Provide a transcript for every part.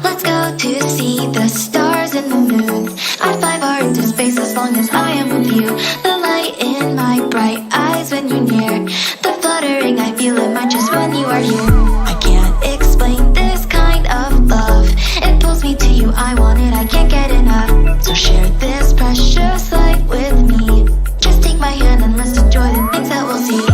Let's go to see the stars and the moon. I'd fly far into space as long as I am with you. The light in my bright eyes when you're near. The fluttering I feel in my chest when you are here. I can't explain this kind of love. It pulls me to you, I want it, I can't get enough. So share this precious light with me. Just take my hand and let's enjoy the things that we'll see.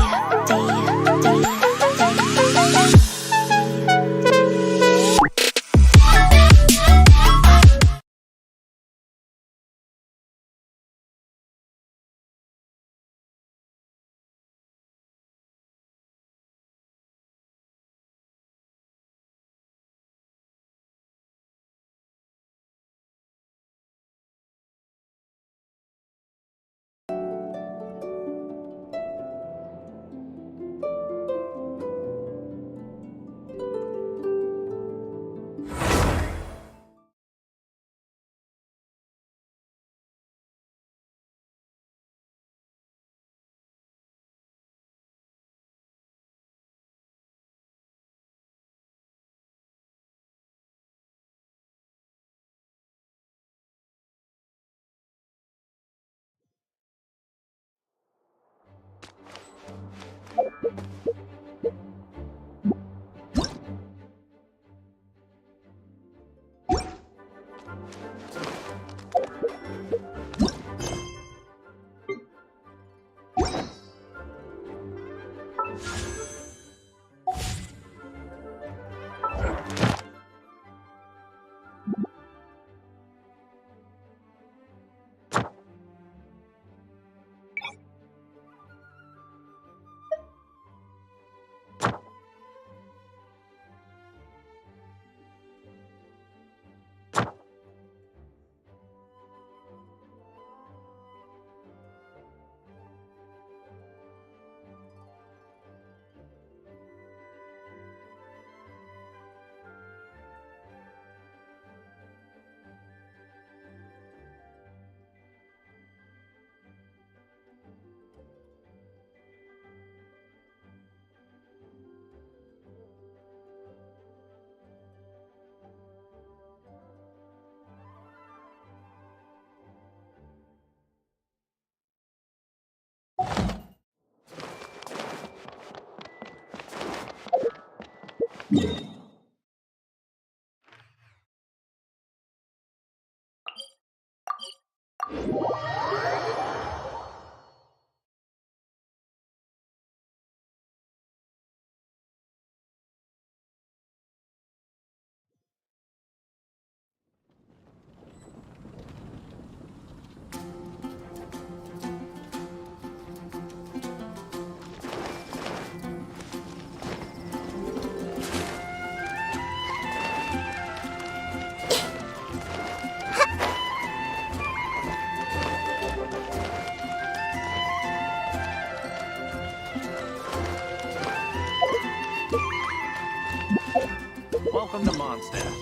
Welcome to Mondstadt.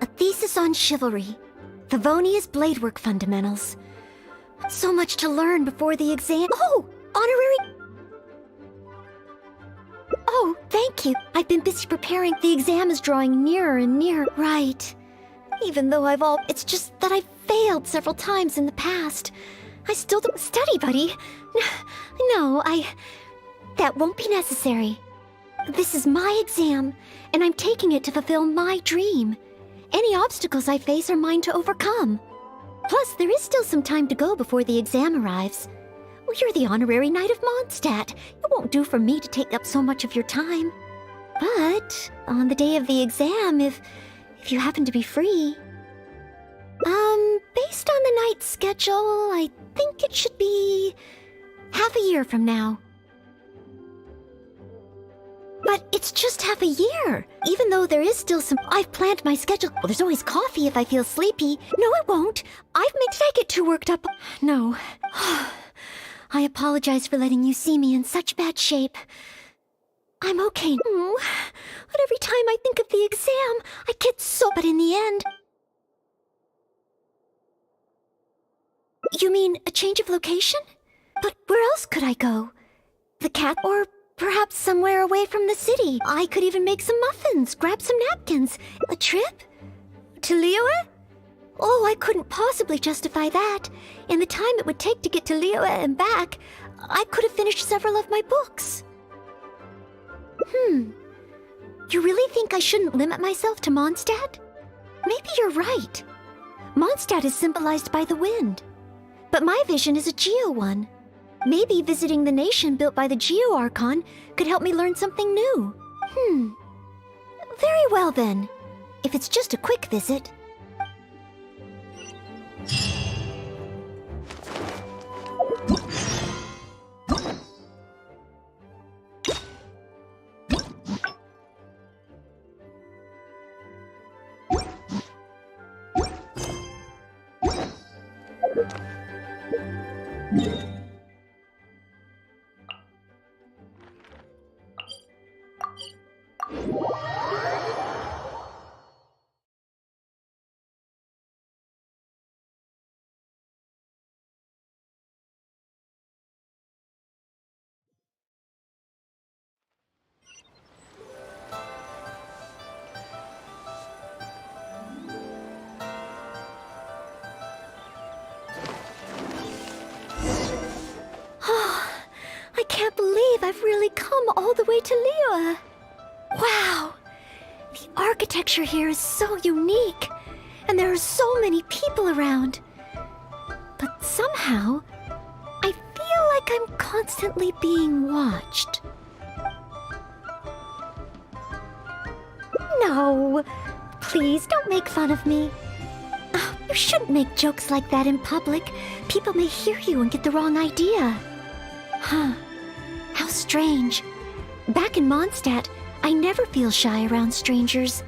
A thesis on chivalry. Favonia's bladework fundamentals. So much to learn before the exam. Oh! Honorary... Oh, thank you. I've been busy preparing. The exam is drawing nearer and nearer. Right. Even though It's just that I've failed several times in the past. I still don't study, buddy. No, That won't be necessary. This is my exam, and I'm taking it to fulfill my dream. Any obstacles I face are mine to overcome. Plus, there is still some time to go before the exam arrives. Well, you're the honorary knight of Mondstadt. It won't do for me to take up so much of your time. But on the day of the exam, if you happen to be free... Based on the night's schedule, I think it should be half a year from now. But it's just half a year. Even though there is still some... I've planned my schedule. Well, there's always coffee if I feel sleepy. No, it won't. Did I get too worked up? No. I apologize for letting you see me in such bad shape. I'm okay. But every time I think of the exam, I get so... But in the end... You mean a change of location? But where else could I go? The cat, or perhaps somewhere away from the city. I could even make some muffins, grab some napkins. A trip? To Liyue? Oh, I couldn't possibly justify that. In the time it would take to get to Liyue and back, I could have finished several of my books. You really think I shouldn't limit myself to Mondstadt? Maybe you're right. Mondstadt is symbolized by the wind. But my vision is a Geo one. Maybe visiting the nation built by the Geo Archon could help me learn something new. Very well then. If it's just a quick visit. I can't believe I've really come all the way to Liyue. Wow! The architecture here is so unique, and there are so many people around. But somehow, I feel like I'm constantly being watched. No! Please, don't make fun of me. Oh, you shouldn't make jokes like that in public. People may hear you and get the wrong idea. Huh. How strange. Back in Mondstadt, I never feel shy around strangers.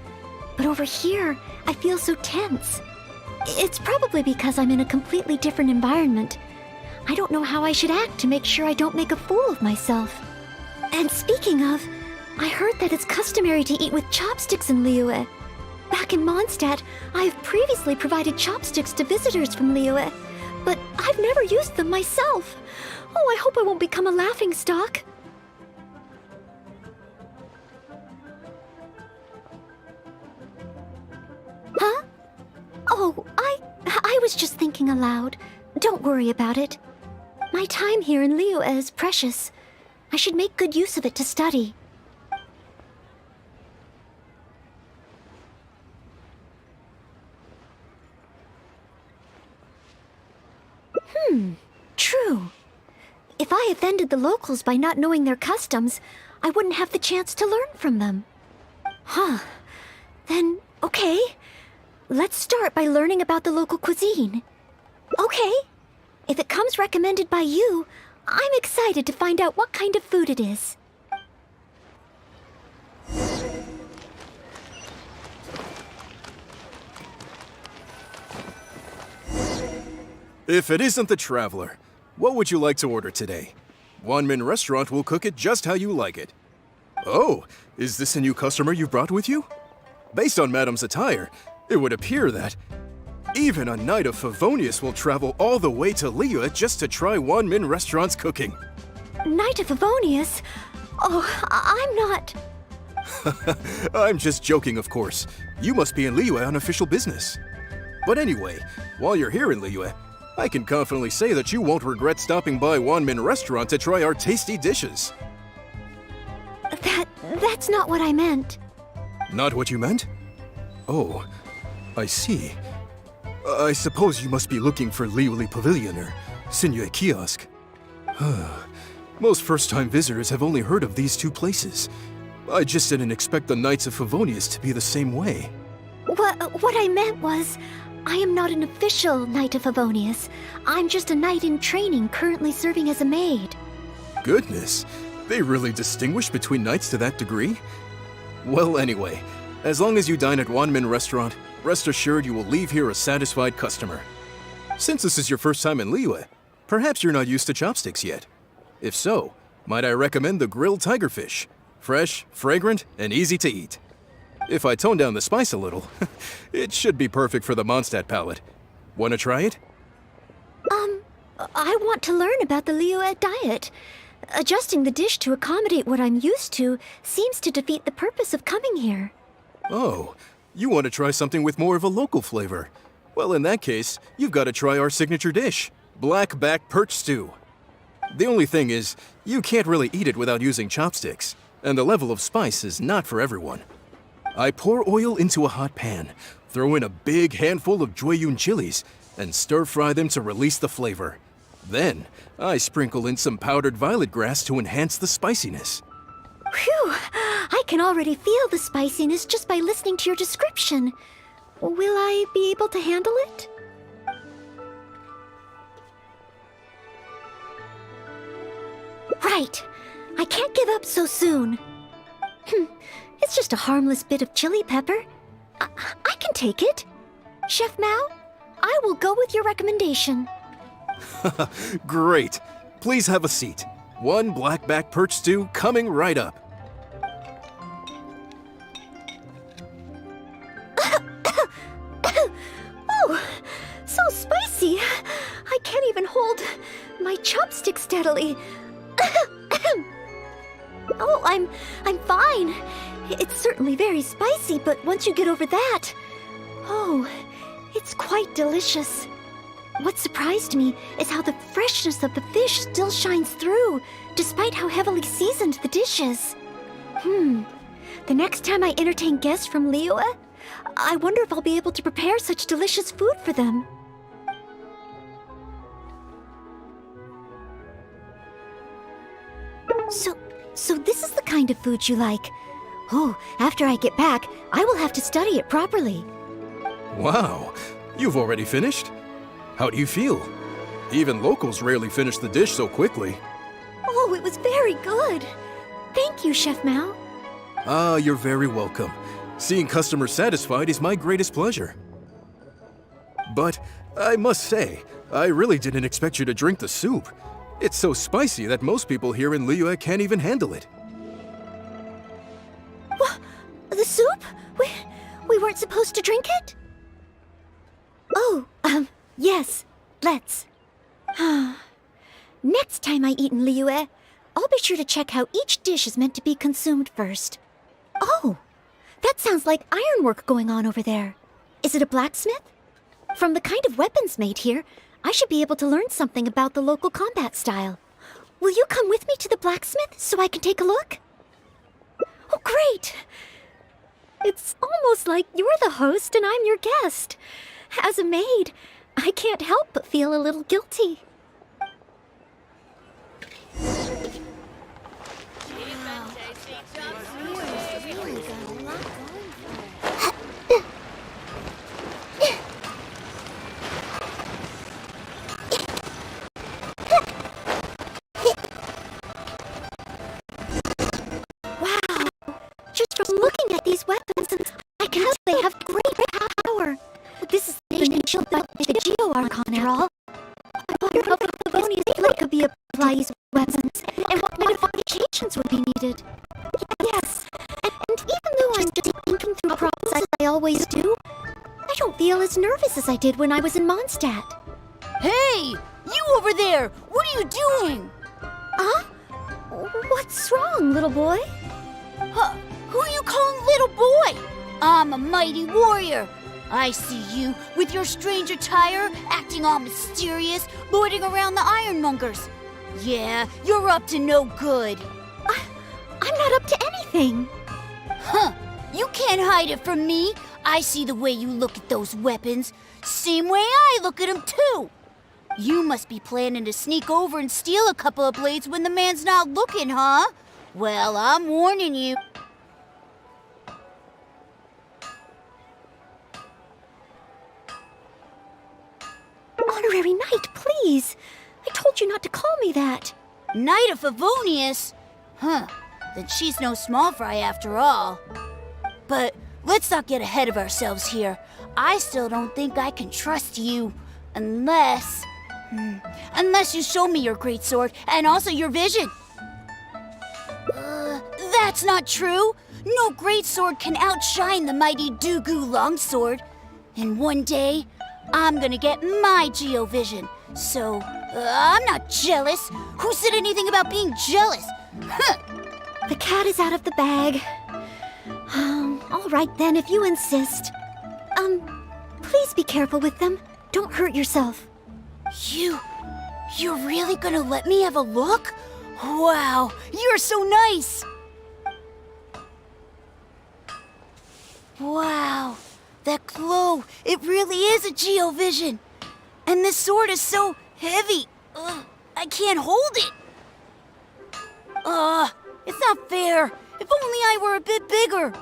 But over here, I feel so tense. It's probably because I'm in a completely different environment. I don't know how I should act to make sure I don't make a fool of myself. And speaking of, I heard that it's customary to eat with chopsticks in Liyue. Back in Mondstadt, I have previously provided chopsticks to visitors from Liyue, but I've never used them myself. Oh, I hope I won't become a laughingstock. Huh? Oh, I was just thinking aloud. Don't worry about it. My time here in Liyue is precious. I should make good use of it to study. True. If I offended the locals by not knowing their customs, I wouldn't have the chance to learn from them. Huh. Then, okay. Let's start by learning about the local cuisine. Okay. If it comes recommended by you, I'm excited to find out what kind of food it is. If it isn't the Traveler, what would you like to order today? Wanmin Restaurant will cook it just how you like it. Oh, is this a new customer you've brought with you? Based on Madam's attire, it would appear that even a knight of Favonius will travel all the way to Liyue just to try Wanmin Restaurant's cooking. Knight of Favonius? Oh, I'm not... I'm just joking, of course. You must be in Liyue on official business. But anyway, while you're here in Liyue, I can confidently say that you won't regret stopping by Wanmin Restaurant to try our tasty dishes. That's not what I meant. Not what you meant? Oh, I see. I suppose you must be looking for Liyue Pavilion or Sinyue Kiosk. Most first-time visitors have only heard of these two places. I just didn't expect the Knights of Favonius to be the same way. What I meant was, I am not an official Knight of Favonius. I'm just a knight in training currently serving as a maid. Goodness, they really distinguish between knights to that degree? Well, anyway, as long as you dine at Wanmin Restaurant, rest assured you will leave here a satisfied customer. Since this is your first time in Liyue, perhaps you're not used to chopsticks yet. If so, might I recommend the grilled tigerfish? Fresh, fragrant, and easy to eat. If I tone down the spice a little, it should be perfect for the Mondstadt palate. Wanna try it? I want to learn about the Liyue diet. Adjusting the dish to accommodate what I'm used to seems to defeat the purpose of coming here. Oh, you want to try something with more of a local flavor? Well, in that case, you've got to try our signature dish, black back perch stew. The only thing is, you can't really eat it without using chopsticks, and the level of spice is not for everyone. I pour oil into a hot pan, throw in a big handful of Jueyun chilies, and stir-fry them to release the flavor. Then, I sprinkle in some powdered violet grass to enhance the spiciness. Phew! I can already feel the spiciness just by listening to your description. Will I be able to handle it? Right! I can't give up so soon. It's just a harmless bit of chili pepper. I can take it. Chef Mao, I will go with your recommendation. Great. Please have a seat. One blackback perch stew coming right up. Oh, so spicy. I can't even hold my chopstick steadily. Oh, I'm fine. It's certainly very spicy, but once you get over that, oh, it's quite delicious. What surprised me is how the freshness of the fish still shines through, despite how heavily seasoned the dish is. The next time I entertain guests from Liyue, I wonder if I'll be able to prepare such delicious food for them. So this is the kind of food you like. Oh, after I get back, I will have to study it properly. Wow, you've already finished? How do you feel? Even locals rarely finish the dish so quickly. Oh, it was very good. Thank you, Chef Mao. Ah, you're very welcome. Seeing customers satisfied is my greatest pleasure. But I must say, I really didn't expect you to drink the soup. It's so spicy that most people here in Liyue can't even handle it. What? The soup? We weren't supposed to drink it? Oh, yes, let's. Next time I eat in Liyue, I'll be sure to check how each dish is meant to be consumed first. Oh, that sounds like ironwork going on over there. Is it a blacksmith? From the kind of weapons made here, I should be able to learn something about the local combat style. Will you come with me to the blacksmith so I can take a look? Oh, great! It's almost like you're the host and I'm your guest. As a maid, I can't help but feel a little guilty. Just from looking at these weapons, I can tell they have great power. This is the ancient belt, the Geo-Archon at all. I wonder how the Favonius blade could be applied to these weapons, and what modifications would be needed. Yes, and even though I'm just thinking through props as I always do, I don't feel as nervous as I did when I was in Mondstadt. Hey! You over there! What are you doing? Huh? What's wrong, little boy? Huh, who you calling little boy? I'm a mighty warrior. I see you with your strange attire, acting all mysterious, lording around the ironmongers. Yeah, you're up to no good. I'm not up to anything. Huh, you can't hide it from me. I see the way you look at those weapons. Same way I look at them, too. You must be planning to sneak over and steal a couple of blades when the man's not looking, huh? Well, I'm warning you. Honorary Knight, please. I told you not to call me that. Knight of Favonius? Huh, then she's no small fry after all. But let's not get ahead of ourselves here. I still don't think I can trust you unless you show me your great sword and also your vision. That's not true. No great sword can outshine the mighty Dugu longsword. And one day, I'm gonna get my Geovision. So, I'm not jealous. Who said anything about being jealous? Huh. The cat is out of the bag. All right then, if you insist. Please be careful with them. Don't hurt yourself. You're really gonna let me have a look? Wow, you're so nice! Wow, that glow, it really is a Geovision. And this sword is so heavy. I can't hold it. It's not fair. If only I were a bit bigger.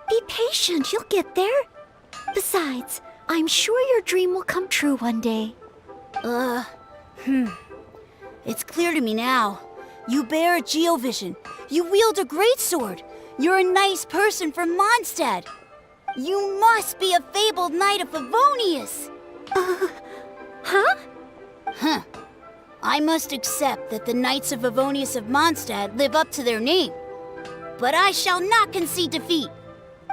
Be patient, you'll get there. Besides, I'm sure your dream will come true one day. It's clear to me now. You bear a Geovision. You wield a greatsword. You're a nice person from Mondstadt. You must be a fabled knight of Favonius. Huh? Huh. I must accept that the Knights of Favonius of Mondstadt live up to their name. But I shall not concede defeat.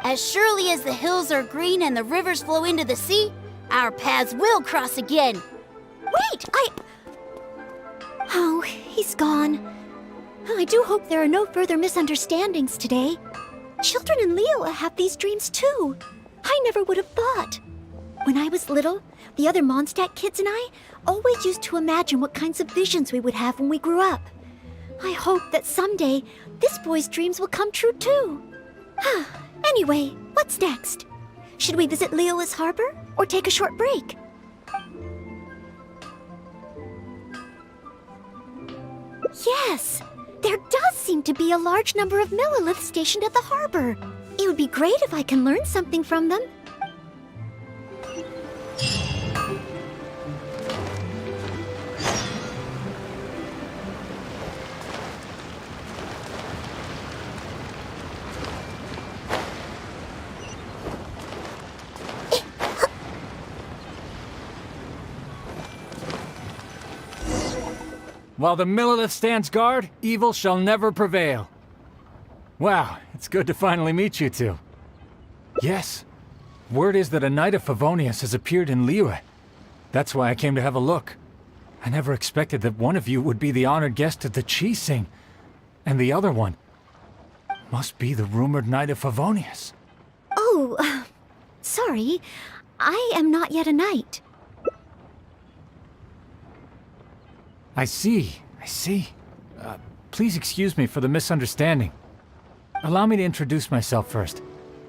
As surely as the hills are green and the rivers flow into the sea, our paths will cross again. Wait, Oh, he's gone. I do hope there are no further misunderstandings today. Children in Leela have these dreams too. I never would have thought. When I was little, the other Mondstadt kids and I always used to imagine what kinds of visions we would have when we grew up. I hope that someday this boy's dreams will come true too. Anyway, what's next? Should we visit Leela's harbor or take a short break? Yes, there does seem to be a large number of Milliliths stationed at the harbor. It would be great if I can learn something from them. While the Millilith stands guard, evil shall never prevail. Wow, it's good to finally meet you two. Yes, word is that a Knight of Favonius has appeared in Liyue. That's why I came to have a look. I never expected that one of you would be the honored guest at the Chi Sing, and the other one must be the rumored Knight of Favonius. Oh, sorry. I am not yet a knight. I see. Please excuse me for the misunderstanding. Allow me to introduce myself first.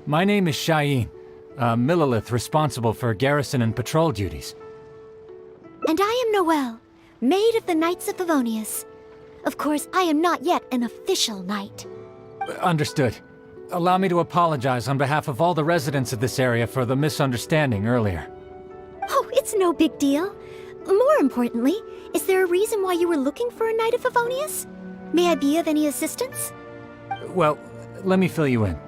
My name is Cheyenne, a Millilith responsible for garrison and patrol duties. And I am Noelle, maid of the Knights of Favonius. Of course, I am not yet an official knight. Understood. Allow me to apologize on behalf of all the residents of this area for the misunderstanding earlier. Oh, it's no big deal. More importantly, is there a reason why you were looking for a Knight of Favonius? May I be of any assistance? Well, let me fill you in.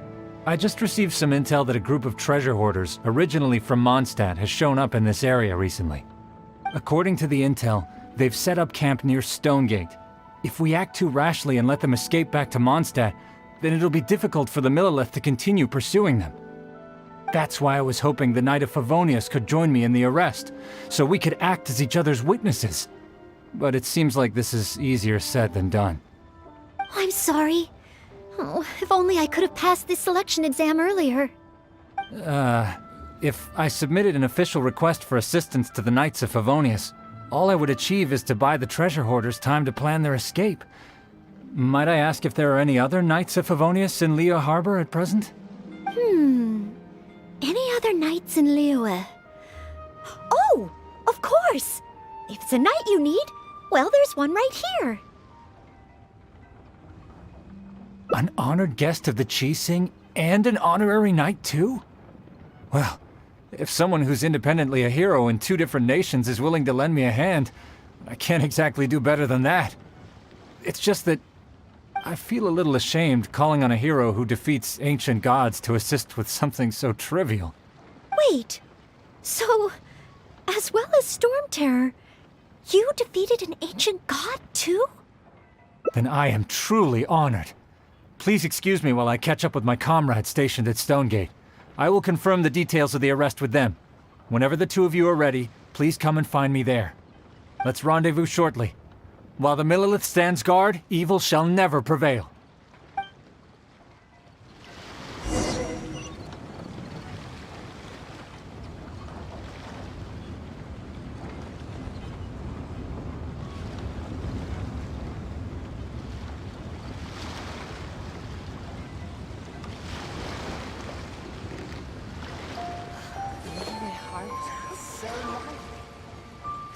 I just received some intel that a group of treasure hoarders, originally from Mondstadt, has shown up in this area recently. According to the intel, they've set up camp near Stonegate. If we act too rashly and let them escape back to Mondstadt, then it'll be difficult for the Millilith to continue pursuing them. That's why I was hoping the Knight of Favonius could join me in the arrest, so we could act as each other's witnesses. But it seems like this is easier said than done. I'm sorry. Oh, if only I could have passed this selection exam earlier. If I submitted an official request for assistance to the Knights of Favonius, all I would achieve is to buy the treasure hoarders time to plan their escape. Might I ask if there are any other Knights of Favonius in Leo Harbor at present? Any other knights in Liyue? Oh, of course! If it's a knight you need, well, there's one right here. An honored guest of the Qi and an honorary knight too? Well, if someone who's independently a hero in 2 different nations is willing to lend me a hand, I can't exactly do better than that. It's just that I feel a little ashamed calling on a hero who defeats ancient gods to assist with something so trivial. Wait, so, as well as Storm Terror, you defeated an ancient god too? Then I am truly honored. Please excuse me while I catch up with my comrades stationed at Stonegate. I will confirm the details of the arrest with them. Whenever the 2 of you are ready, please come and find me there. Let's rendezvous shortly. While the Millelith stands guard, evil shall never prevail.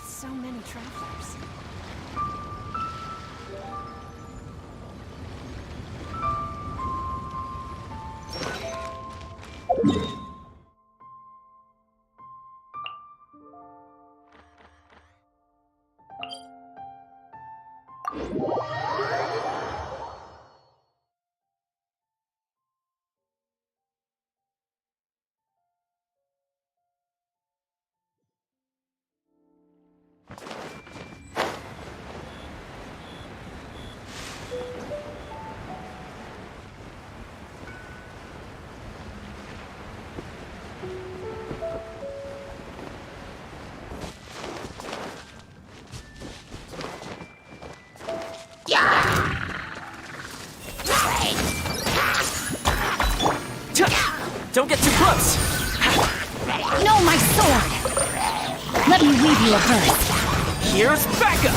So many travelers. Don't get too close! No, my sword! Let me weave you a verse. Here's backup!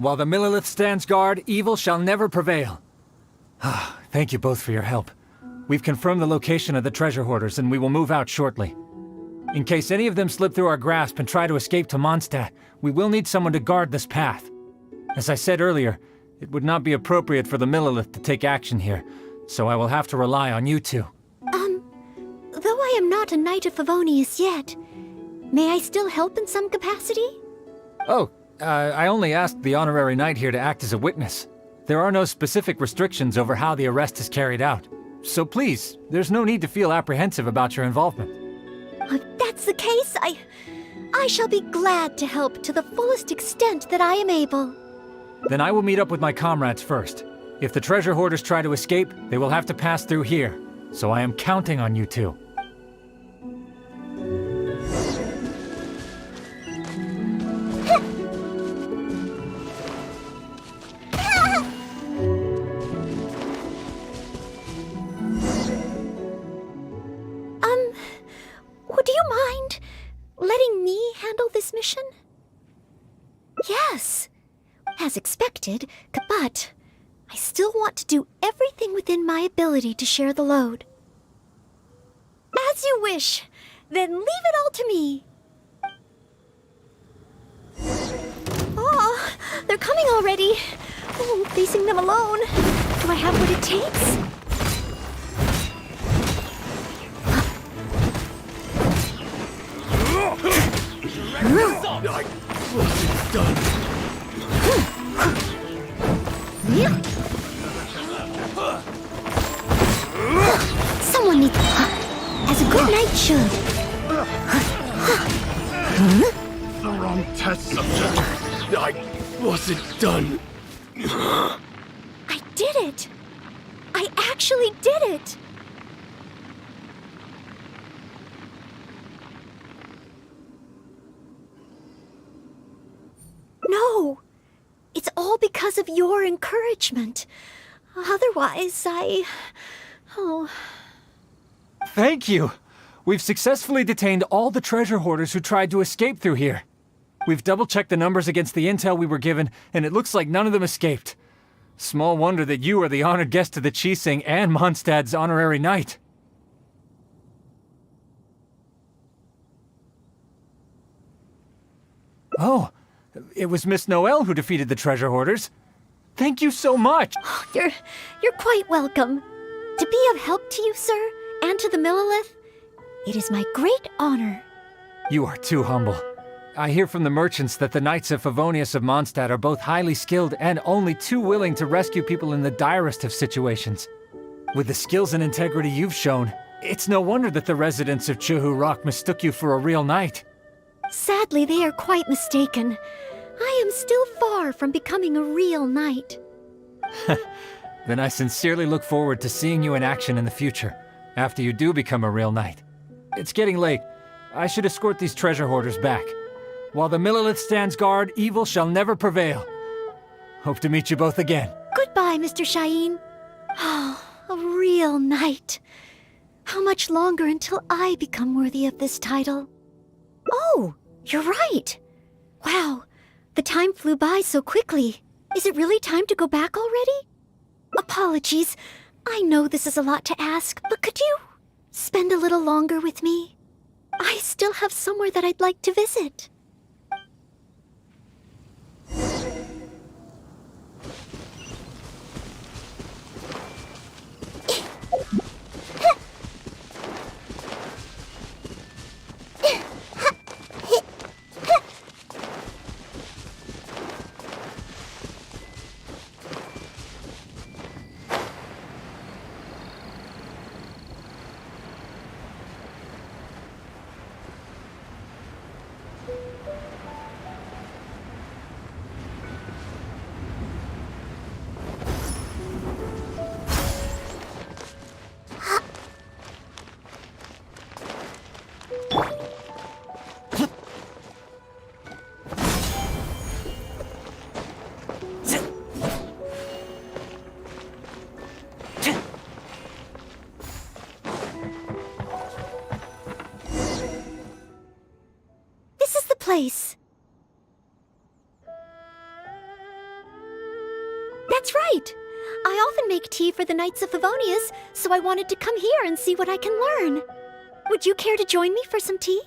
While the Millelith stands guard, evil shall never prevail. Thank you both for your help. We've confirmed the location of the treasure hoarders and we will move out shortly. In case any of them slip through our grasp and try to escape to Mondstadt, we will need someone to guard this path. As I said earlier, it would not be appropriate for the Millelith to take action here, so I will have to rely on you two. Though I am not a Knight of Favonius yet, may I still help in some capacity? Oh, I only asked the honorary knight here to act as a witness. There are no specific restrictions over how the arrest is carried out. So please, there's no need to feel apprehensive about your involvement. If that's the case, I shall be glad to help to the fullest extent that I am able. Then I will meet up with my comrades first. If the treasure hoarders try to escape, they will have to pass through here. So I am counting on you two. Would you mind letting me handle this mission? Yes, as expected, but I still want to do everything within my ability to share the load. As you wish, then leave it all to me. Oh, they're coming already. Oh, I'm facing them alone. I have what it takes? Someone needs... as a good knight should. The wrong test subject. I wasn't done. I did it! I actually did it! No! It's all because of your encouragement. Otherwise, Oh... Thank you! We've successfully detained all the treasure hoarders who tried to escape through here. We've double-checked the numbers against the intel we were given, and it looks like none of them escaped. Small wonder that you are the honored guest of the Qixing and Mondstadt's honorary knight. Oh, it was Miss Noelle who defeated the treasure hoarders. Thank you so much! You're quite welcome. To be of help to you, sir, and to the Millilith, it is my great honor. You are too humble. I hear from the merchants that the Knights of Favonius of Mondstadt are both highly skilled and only too willing to rescue people in the direst of situations. With the skills and integrity you've shown, it's no wonder that the residents of Chuhu Rock mistook you for a real knight. Sadly, they are quite mistaken. I am still far from becoming a real knight. Then I sincerely look forward to seeing you in action in the future, after you do become a real knight. It's getting late. I should escort these treasure hoarders back. While the Millilith stands guard, evil shall never prevail. Hope to meet you both again. Goodbye, Mr. Shaheen. Oh, a real knight. How much longer until I become worthy of this title? Oh, you're right. Wow, the time flew by so quickly. Is it really time to go back already? Apologies. I know this is a lot to ask, but could you spend a little longer with me? I still have somewhere that I'd like to visit. Place. That's right! I often make tea for the Knights of Favonius, so I wanted to come here and see what I can learn. Would you care to join me for some tea?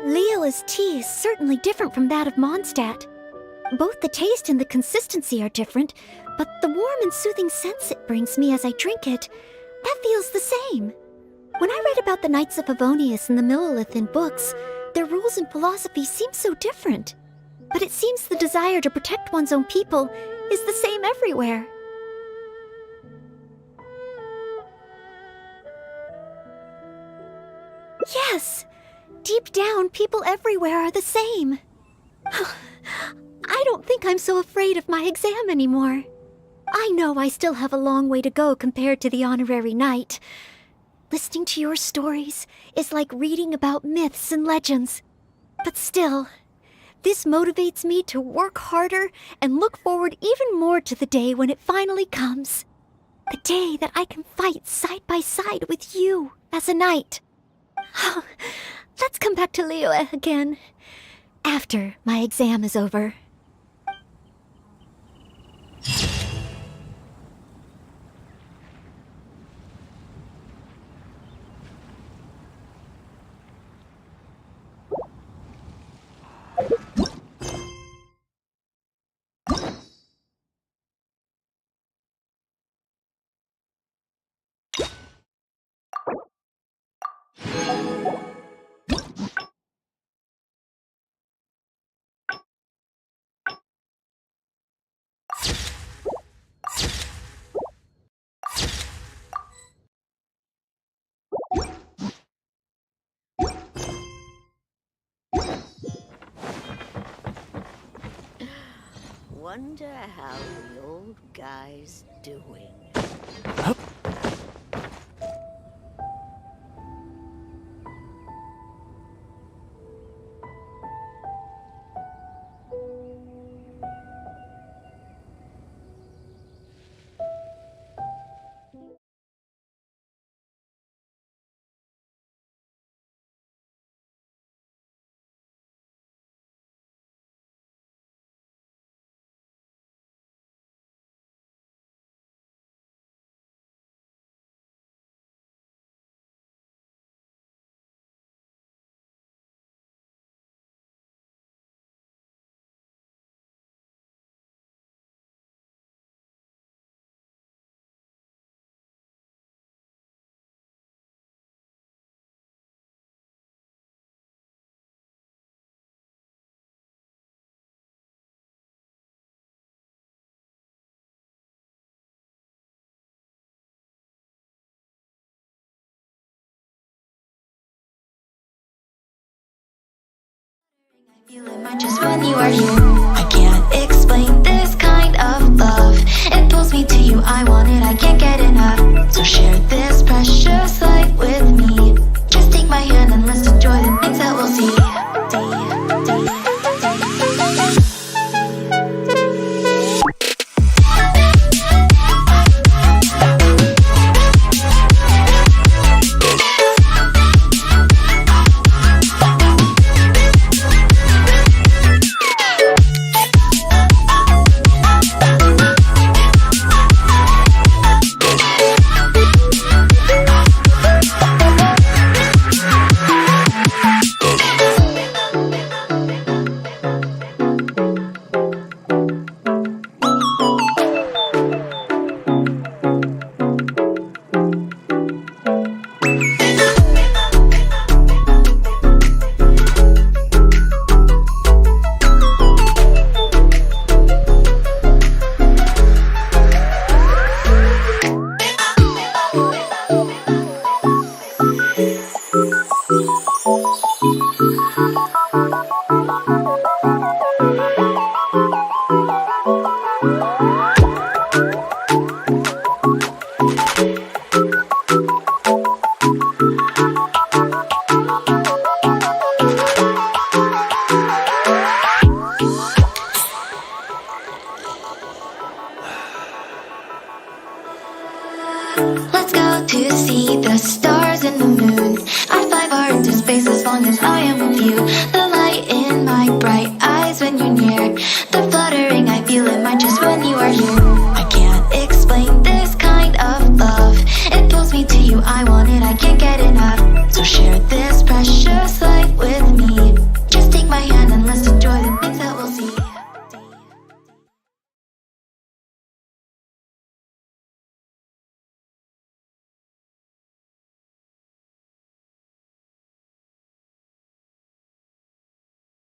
Leola's tea is certainly different from that of Mondstadt. Both the taste and the consistency are different, but the warm and soothing sense it brings me as I drink it, that feels the same. When I read about the Knights of Favonius and the Millilith in books, their rules and philosophies seem so different. But it seems the desire to protect one's own people is the same everywhere. Yes! Deep down, people everywhere are the same. I don't think I'm so afraid of my exam anymore. I know I still have a long way to go compared to the honorary knight. Listening to your stories is like reading about myths and legends. But still, this motivates me to work harder and look forward even more to the day when it finally comes. The day that I can fight side by side with you as a knight. Let's come back to Liyue again, after my exam is over. Wonder how the old guy's doing. Feel it might just when you are here. I can't explain this kind of love. It pulls me to you, I want it, I can't get enough. So share this precious life with me. Just take my hand and let's enjoy the things that we'll see. Let's go to see